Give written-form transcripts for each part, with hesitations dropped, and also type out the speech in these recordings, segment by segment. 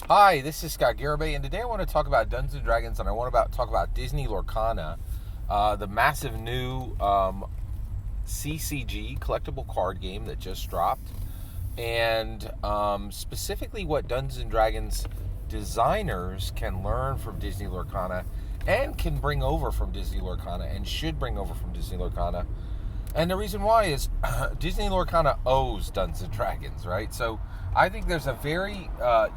Hi, this is Scott Garibay, and today I want to talk about Dungeons & Dragons, and I want to talk about Disney Lorcana, the massive new CCG, collectible card game that just dropped, and specifically what Dungeons & Dragons designers can learn from Disney Lorcana and can bring over from Disney Lorcana and should bring over from Disney Lorcana. And the reason why is Disney Lorcana owes Dungeons & Dragons, right? So I think there's a very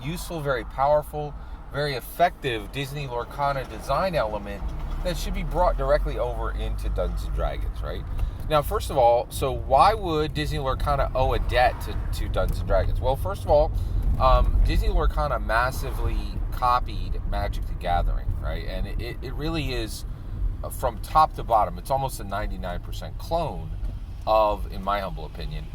useful, very powerful, very effective Disney Lorcana design element that should be brought directly over into Dungeons & Dragons, right? Now, first of all, so why would Disney Lorcana owe a debt to Dungeons & Dragons? Well, first of all, Disney Lorcana massively copied Magic the Gathering, right? And it really is, from top to bottom, it's almost a 99% clone of, in my humble opinion,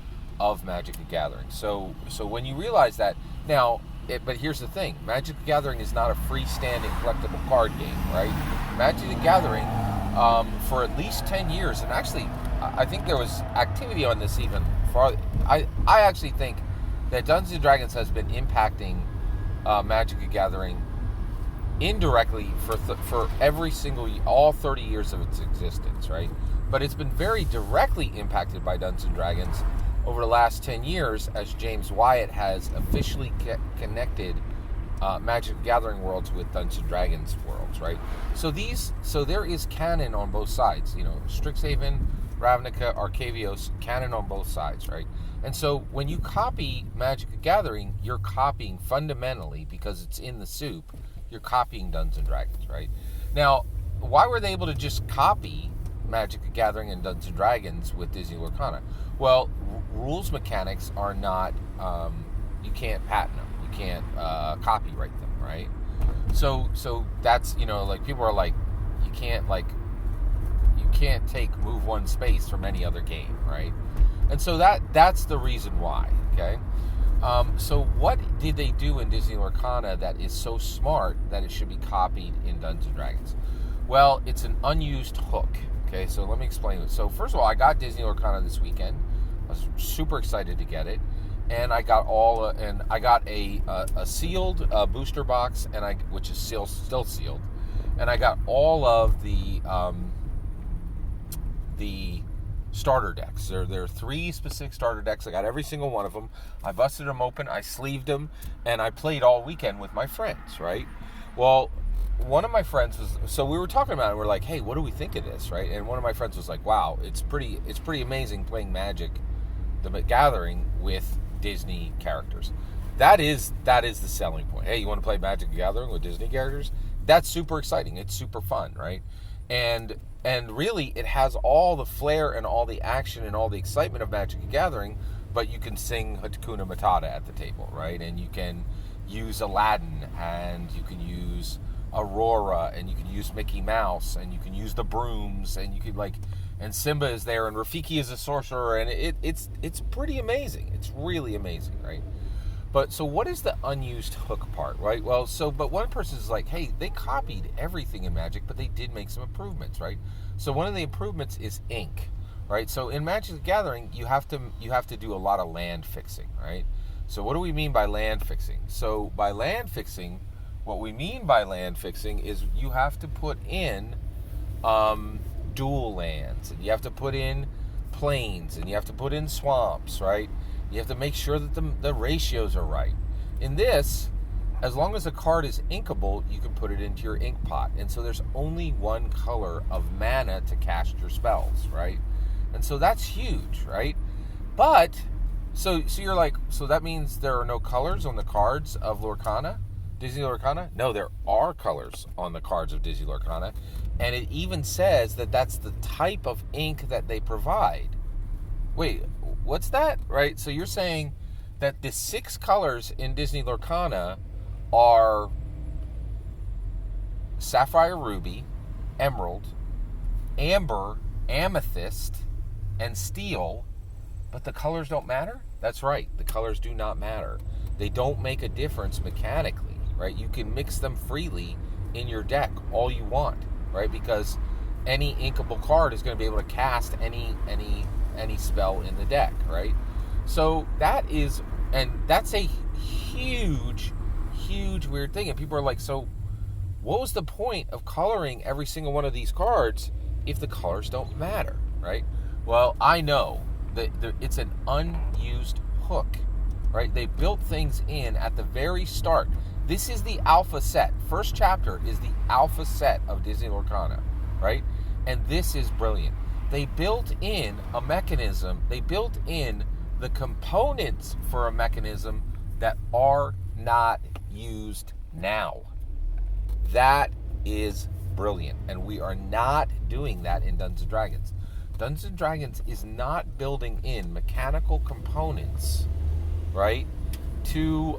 of Magic the Gathering. So when you realize that, now, but here's the thing, Magic the Gathering is not a freestanding collectible card game, right? Magic the Gathering, for at least 10 years, and actually, I think there was activity on this even farther. I actually think that Dungeons & Dragons has been impacting Magic the Gathering indirectly for every single year, all 30 years of its existence, right? But it's been very directly impacted by Dungeons & Dragons over the last 10 years as James Wyatt has officially connected Magic the Gathering worlds with Dungeons & Dragons worlds, right? So there is canon on both sides, Strixhaven, Ravnica, Arcavios, canon on both sides, right? And so when you copy Magic the Gathering, you're copying fundamentally, because it's in the soup, you're copying Dungeons & Dragons, right? Now, why were they able to just copy Magic the Gathering and Dungeons & Dragons with Disney Lorcana? Well, rules mechanics are not, you can't patent them. You can't copyright them, right? So that's, like, people are like, you can't take move one space from any other game, right? And so that's the reason why, okay? So what did they do in Disney Lorcana that is so smart that it should be copied in Dungeons & Dragons? Well, it's an unused hook, okay? So let me explain it. So first of all, I got Disney Lorcana this weekend. I was super excited to get it. And I got a sealed booster box, which is still sealed. And I got all of the starter decks. There are 3 specific starter decks. I got every single one of them. I busted them open, I sleeved them, and I played all weekend with my friends, right? Well, one of my friends so we were talking about it, and we're like, hey, what do we think of this, right? And one of my friends was like, wow, it's pretty amazing playing Magic the Gathering with Disney characters. That is the selling point. Hey, you want to play Magic the Gathering with Disney characters? That's super exciting. It's super fun, right? And really, it has all the flair and all the action and all the excitement of Magic the Gathering, but you can sing Hakuna Matata at the table, right? And you can use Aladdin, and you can use Aurora, and you can use Mickey Mouse, and you can use the brooms, and you can and Simba is there, and Rafiki is a sorcerer, and it's pretty amazing. It's really amazing, right? But so what is the unused hook part, right? Well, but one person is like, hey, they copied everything in Magic, but they did make some improvements, right? So one of the improvements is ink, right? So in Magic the Gathering, you have to do a lot of land fixing, right? So what do we mean by land fixing? So by land fixing, what we mean by land fixing is you have to put in dual lands, and you have to put in plains, and you have to put in swamps, right? You have to make sure that the ratios are right. In this, as long as a card is inkable, you can put it into your ink pot. And so there's only one color of mana to cast your spells, right? And so that's huge, right? But, so you're like, so that means there are no colors on the cards of Lorcana? Disney Lorcana? No, there are colors on the cards of Disney Lorcana. And it even says that that's the type of ink that they provide. Wait, what's that? Right? So you're saying that the 6 colors in Disney Lorcana are Sapphire, Ruby, Emerald, Amber, Amethyst, and Steel, but the colors don't matter? That's right. The colors do not matter. They don't make a difference mechanically, right? You can mix them freely in your deck all you want, right? Because any inkable card is going to be able to cast any spell in the deck, right? So that's a huge huge weird thing, and people are like, so what was the point of coloring every single one of these cards if the colors don't matter, right? Well, I know that it's an unused hook, right? They built things in at the very start. This is the alpha set. First chapter is the alpha set of Disney Lorcana, right? And this is brilliant. They built in a mechanism. They built in the components for a mechanism that are not used now. That is brilliant, and we are not doing that in Dungeons & Dragons. Dungeons & Dragons is not building in mechanical components, right, to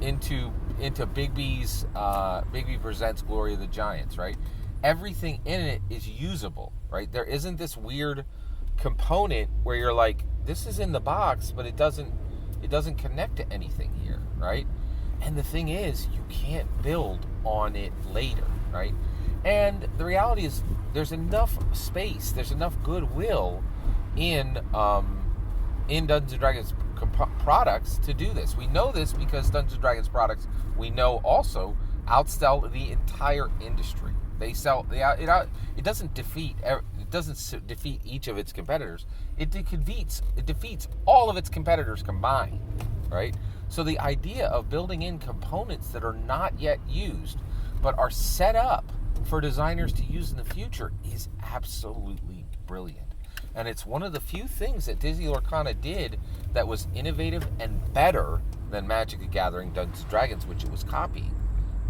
into Bigby's Bigby Presents Glory of the Giants, right? Everything in it is usable, right? There isn't this weird component where you're like, this is in the box, but it doesn't connect to anything here, right? And the thing is, you can't build on it later, right? And the reality is, there's enough space, there's enough goodwill in Dungeons & Dragons products to do this. We know this because Dungeons & Dragons products, we know also, outsell the entire industry. They sell, it doesn't defeat each of its competitors. It defeats all of its competitors combined, right? So the idea of building in components that are not yet used, but are set up for designers to use in the future, is absolutely brilliant. And it's one of the few things that Disney Lorcana did that was innovative and better than Magic the Gathering Dungeons & Dragons, which it was copying.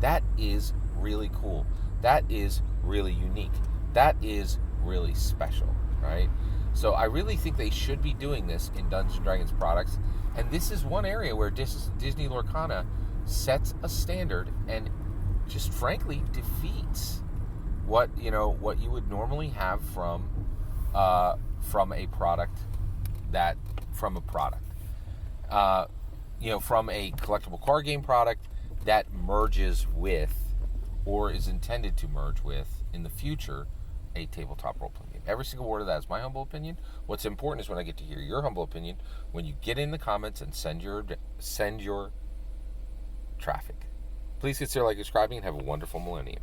That is really cool. That is really unique. That is really special, right? So I really think they should be doing this in Dungeons & Dragons products. And this is one area where Disney Lorcana sets a standard and just frankly defeats what you would normally have from a product from a collectible card game product that merges with, or is intended to merge with in the future, a tabletop role-playing game. Every single word of that is my humble opinion. What's important is when I get to hear your humble opinion, when you get in the comments and send your traffic. Please consider subscribing and have a wonderful millennium.